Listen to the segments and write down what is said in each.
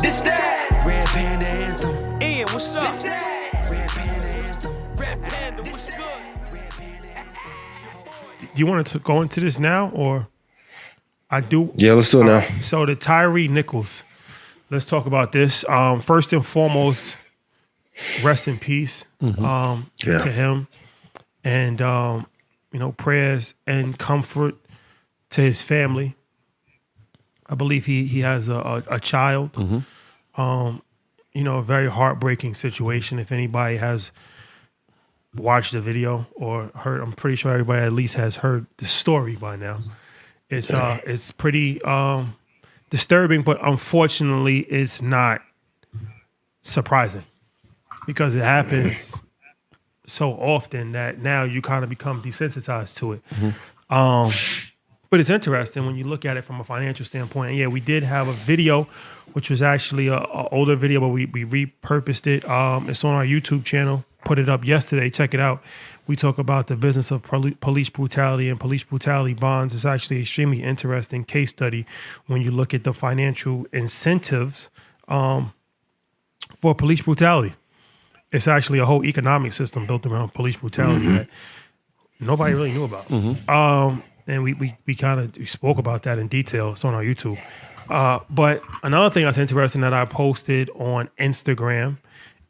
This that Red Panda Anthem. Ian, what's up? This that Red Panda Anthem. Red Panda, what's good? Red Panda Anthem. Do you want to go into this now, or I do? Yeah, let's do it now. So the TYRE NICHOLS. Let's talk about this. First and foremost, rest in peace to him, and prayers and comfort to his family. I believe he has a child. A very heartbreaking situation. If anybody has watched the video or heard, I'm pretty sure everybody at least has heard the story by now. It's pretty disturbing, but unfortunately, it's not surprising because it happens so often that now you kind of become desensitized to it. But it's interesting when you look at it from a financial standpoint. And yeah, we did have a video, which was actually a older video, but we repurposed it. It's on our YouTube channel. Put it up yesterday. Check it out. We talk about the business of police brutality and police brutality bonds. It's actually an extremely interesting case study when you look at the financial incentives for police brutality. It's actually a whole economic system built around police brutality that nobody really knew about. And we kind of spoke about that in detail. It's on our YouTube. But another thing that's interesting that I posted on Instagram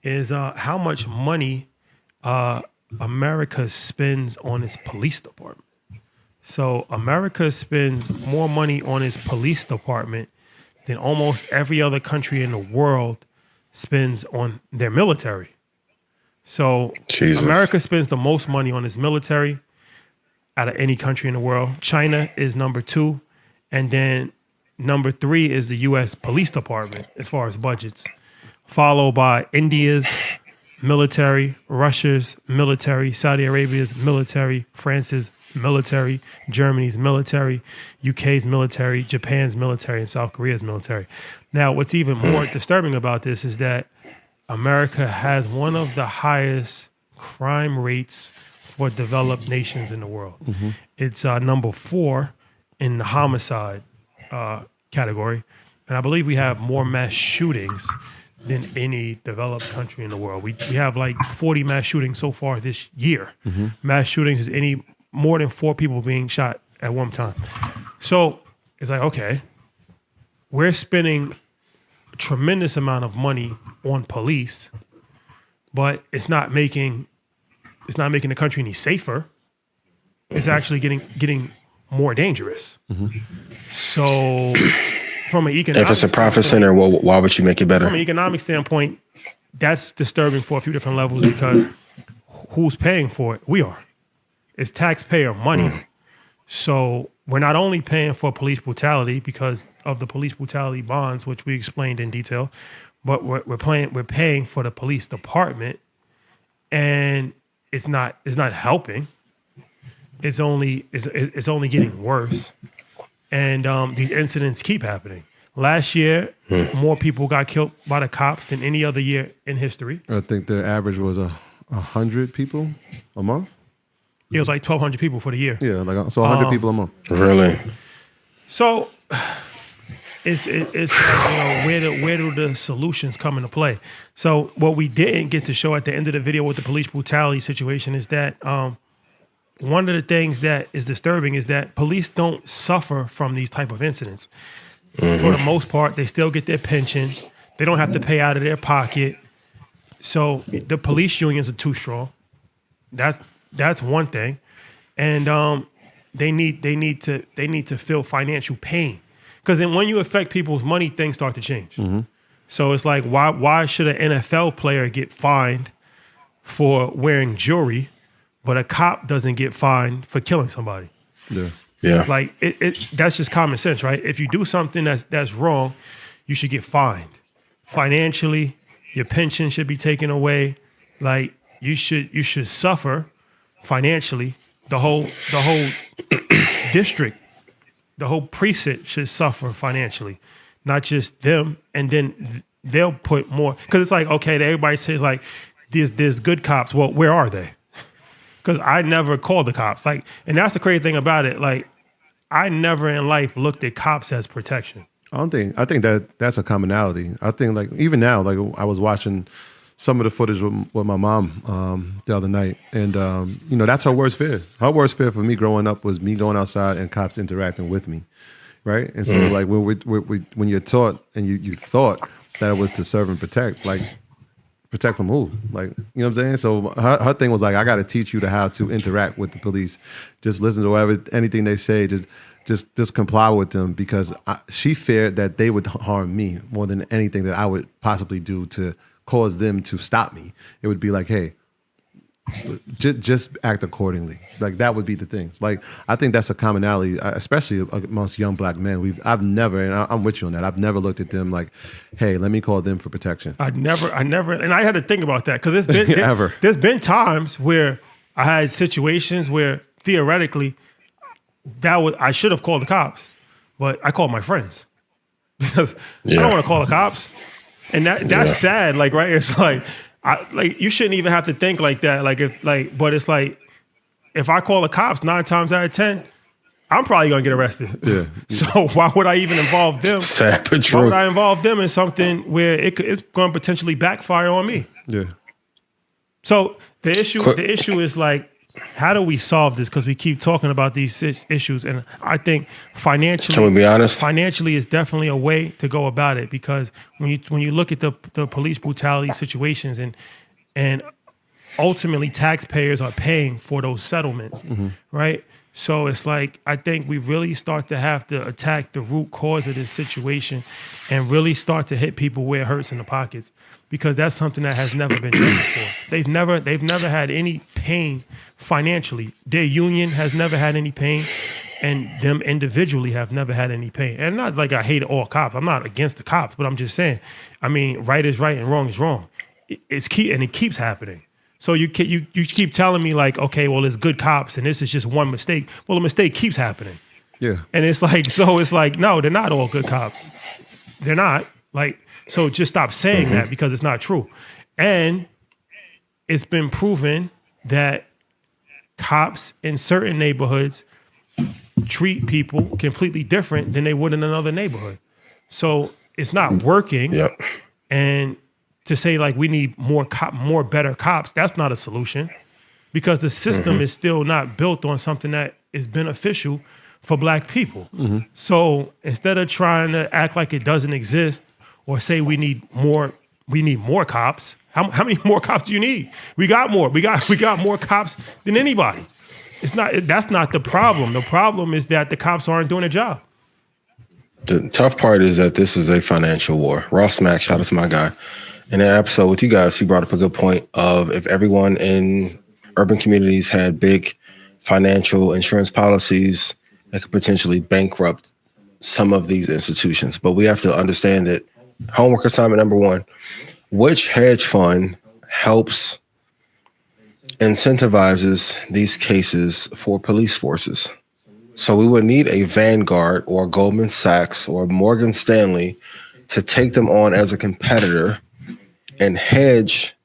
is how much money America spends on its police department. So America spends more money on its police department than almost every other country in the world spends on their military. So Jesus. America spends the most money on its military out of any country in the world. China is number 2. And then number 3 is the U.S. Police Department as far as budgets, followed by India's military, Russia's military, Saudi Arabia's military, France's military, Germany's military, UK's military, Japan's military, and South Korea's military. Now, what's even more disturbing about this is that America has one of the highest crime rates for developed nations in the world. It's number 4 in the homicide category. And I believe we have more mass shootings than any developed country in the world. We have like 40 mass shootings so far this year. Mass shootings is any more than 4 people being shot at one time. So it's like, okay, we're spending a tremendous amount of money on police, but it's not making the country any safer. It's actually getting more dangerous. So from an economic If it's a profit center, why would you make it better? From an economic standpoint, that's disturbing for a few different levels because who's paying for it? We are. It's taxpayer money. So we're not only paying for police brutality because of the police brutality bonds, which we explained in detail, but we're paying for the police department, and it's not helping. It's only getting worse, and these incidents keep happening. Last year, more people got killed by the cops than any other year in history. I think the average was 100 people a month. It was like 1,200 people for the year. Yeah, 100 people a month. Really? So it's where do the solutions come into play? So what we didn't get to show at the end of the video with the police brutality situation is that one of the things that is disturbing is that police don't suffer from these type of incidents. For the most part, they still get their pension. They don't have to pay out of their pocket. So the police unions are too strong. That's one thing, and they need to feel financial pain, because then when you affect people's money, things start to change. So it's like, why should an NFL player get fined for wearing jewelry, but a cop doesn't get fined for killing somebody? Yeah. Like that's just common sense, right? If you do something that's wrong, you should get fined financially. Your pension should be taken away. Like you should suffer financially. The whole district, the whole precinct should suffer financially, not just them. And then they'll put more, because it's like, okay, everybody says like there's good cops. Well, where are they? Because I never called the cops. Like, and that's the crazy thing about it. Like, I never in life looked at cops as protection. I think that's a commonality. I think like even now, like I was watching some of the footage with my mom the other night, and you know, that's her worst fear. Her worst fear for me growing up was me going outside and cops interacting with me, right? And so like when you're taught and you thought that it was to serve and protect, like protect from who? Like, you know what I'm saying? So her thing was like, I got to teach you how to interact with the police. Just listen to anything they say. Just comply with them, because she feared that they would harm me more than anything that I would possibly do to cause them to stop me. It would be like, hey, just act accordingly. Like that would be the thing. Like I think that's a commonality, especially amongst young black men. I've never, and I'm with you on that. I've never looked at them like, hey, let me call them for protection. I never, and I had to think about that because there's been times where I had situations where theoretically I should have called the cops, but I called my friends because I don't want to call the cops, and that's sad. Like, right? It's like you shouldn't even have to think like that. But it's like if I call the cops 9 times out of 10, I'm probably gonna get arrested. Yeah. So why would I even involve them? Sad but true. Why would I involve them in something where it's going to potentially backfire on me? Yeah. So the issue is like, how do we solve this? Because we keep talking about these issues, and I think financially, can we be honest? Financially is definitely a way to go about it, because when you look at the police brutality situations, and ultimately taxpayers are paying for those settlements, right? So it's like, I think we really start to have to attack the root cause of this situation and really start to hit people where it hurts in the pockets, because that's something that has never been done before. They've never had any pain financially. Their union has never had any pain, and them individually have never had any pain. And not like I hate all cops. I'm not against the cops, but I'm just saying, I mean, right is right and wrong is wrong. It's key, and it keeps happening. So you keep telling me like, okay, well, it's good cops and this is just one mistake. Well, the mistake keeps happening. Yeah. And it's like, no, they're not all good cops. They're not. Like, so just stop saying that, because it's not true. And it's been proven that cops in certain neighborhoods treat people completely different than they would in another neighborhood. So it's not working. Yep. And to say like we need more better cops, that's not a solution, because the system is still not built on something that is beneficial for black people. So instead of trying to act like it doesn't exist or say we need more cops, how many more cops do you need? We got more. We got more cops than anybody. That's not the problem. The problem is that the cops aren't doing their job. The tough part is that this is a financial war. Ross Mack, shout out to my guy. In an episode with you guys, he brought up a good point of if everyone in urban communities had big financial insurance policies, that could potentially bankrupt some of these institutions. But we have to understand that homework assignment number 1, which hedge fund helps incentivizes these cases for police forces? So we would need a Vanguard or Goldman Sachs or Morgan Stanley to take them on as a competitor and hedge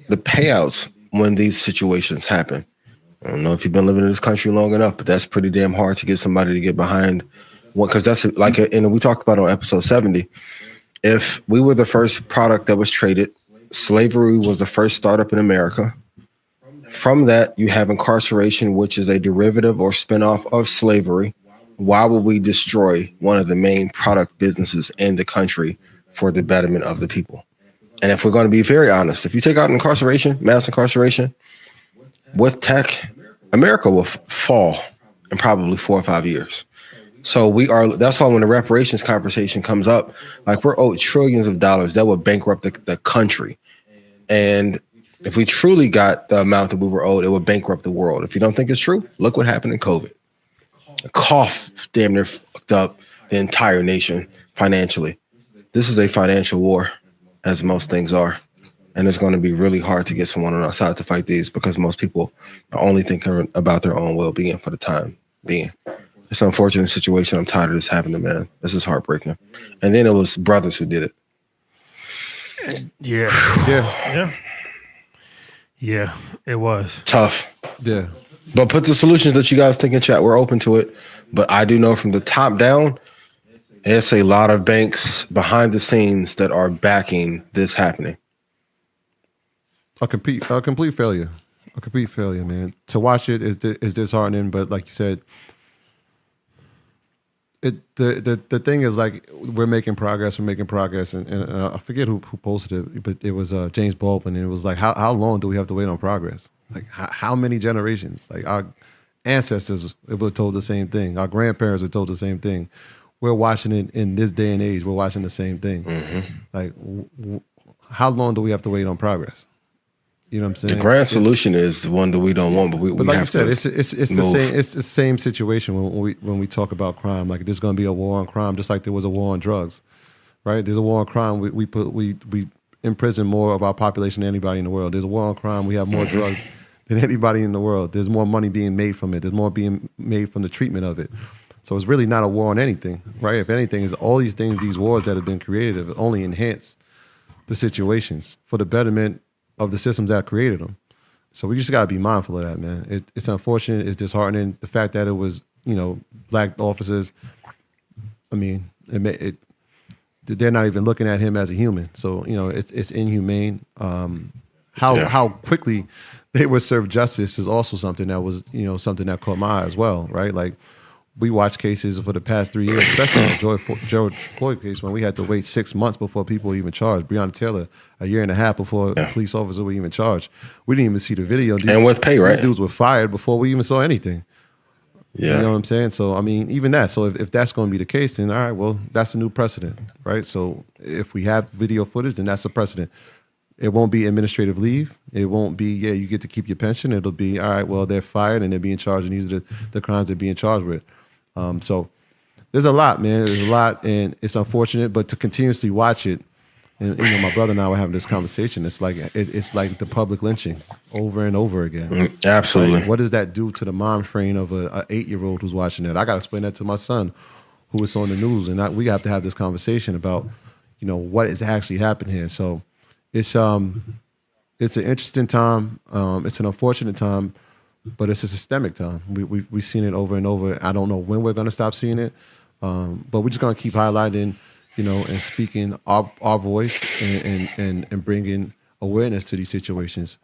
the payouts when these situations happen. I don't know if you've been living in this country long enough, but that's pretty damn hard to get somebody to get behind one, because that's like, and we talked about on episode 70, if we were the first product that was traded, slavery was the first startup in America. From that, you have incarceration, which is a derivative or spinoff of slavery. Why would we destroy one of the main product businesses in the country for the betterment of the people? And if we're going to be very honest, if you take out incarceration, mass incarceration, with tech, America will fall in probably 4 or 5 years. So that's why when the reparations conversation comes up, like we're owed trillions of dollars that would bankrupt the country. And if we truly got the amount that we were owed, it would bankrupt the world. If you don't think it's true, look what happened in COVID. A cough damn near fucked up the entire nation financially. This is a financial war, as most things are. And it's going to be really hard to get someone on our side to fight these, because most people are only thinking about their own well-being for the time being. It's an unfortunate situation. I'm tired of this happening, man. This is heartbreaking. And then it was brothers who did it. Yeah, it was. Tough. Yeah. But put the solutions that you guys think in chat. We're open to it. But I do know from the top down, It's a lot of banks behind the scenes that are backing this happening. A complete failure. A complete failure, man. To watch it is disheartening, but like you said, the thing is, like, we're making progress, and I forget who posted it, but it was James Baldwin, and it was like, how long do we have to wait on progress? Like, how many generations? Like, our ancestors were told the same thing. Our grandparents were told the same thing. We're watching it in this day and age. We're watching the same thing. Mm-hmm. Like, how long do we have to wait on progress? You know what I'm saying? The grand solution is the one that we don't want, but we like have you said, to it's the same. It's the same situation when we talk about crime. Like, there's going to be a war on crime, just like there was a war on drugs, right? There's a war on crime. We imprison more of our population than anybody in the world. There's a war on crime. We have more drugs than anybody in the world. There's more money being made from it. There's more being made from the treatment of it. So it's really not a war on anything, right? If anything, is all these things, these wars that have been created, have only enhanced the situations for the betterment of the systems that created them. So we just got to be mindful of that, man. It's unfortunate. It's disheartening. The fact that it was, black officers, I mean, they're not even looking at him as a human. So, it's inhumane. How quickly they were served justice is also something that was, something that caught my eye as well, right? Like, we watched cases for the past 3 years, especially the George Floyd case, when we had to wait 6 months before people were even charged. Breonna Taylor, a year and a half before police officers were even charged. We didn't even see the video. And with pay, right? These dudes were fired before we even saw anything. Yeah. You know what I'm saying? So, I mean, even that. So if that's going to be the case, then all right, well, that's a new precedent, right? So if we have video footage, then that's a precedent. It won't be administrative leave. It won't be, you get to keep your pension. It'll be, all right, well, they're fired and they're being charged, and these are the crimes they're being charged with. So there's a lot, man. There's a lot, and it's unfortunate. But to continuously watch it, and my brother and I were having this conversation. It's like the public lynching over and over again. Absolutely. Like, what does that do to the mind frame of a 8-year-old who's watching it? I got to explain that to my son, who is on the news, and we have to have this conversation about, what is actually happening here. So it's an interesting time. It's an unfortunate time. But it's a systemic time. We've seen it over and over. I don't know when we're going to stop seeing it, but we're just going to keep highlighting, and speaking our voice and bringing awareness to these situations.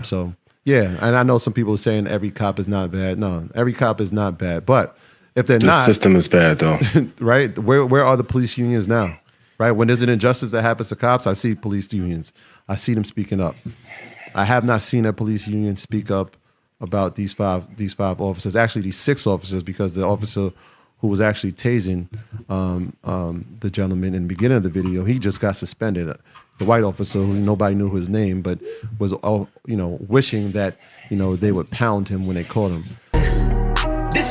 So, and I know some people are saying every cop is not bad. No, every cop is not bad. But if they're not... The system is bad, though. Right? Where are the police unions now? Right? When there's an injustice that happens to cops, I see police unions. I see them speaking up. I have not seen a police union speak up about these five officers, actually these 6 officers, because the officer who was actually tasing the gentleman in the beginning of the video, he just got suspended. The white officer, who nobody knew his name, but was wishing that they would pound him when they caught him. This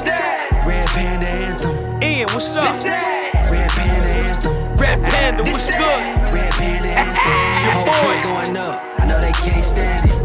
that Red Panda Anthem. Ian, what's up? This that Red Panda Anthem. Red Panda, what's This good? that Red Panda Anthem. Your Whole boy. clip going up. I know they can't stand it.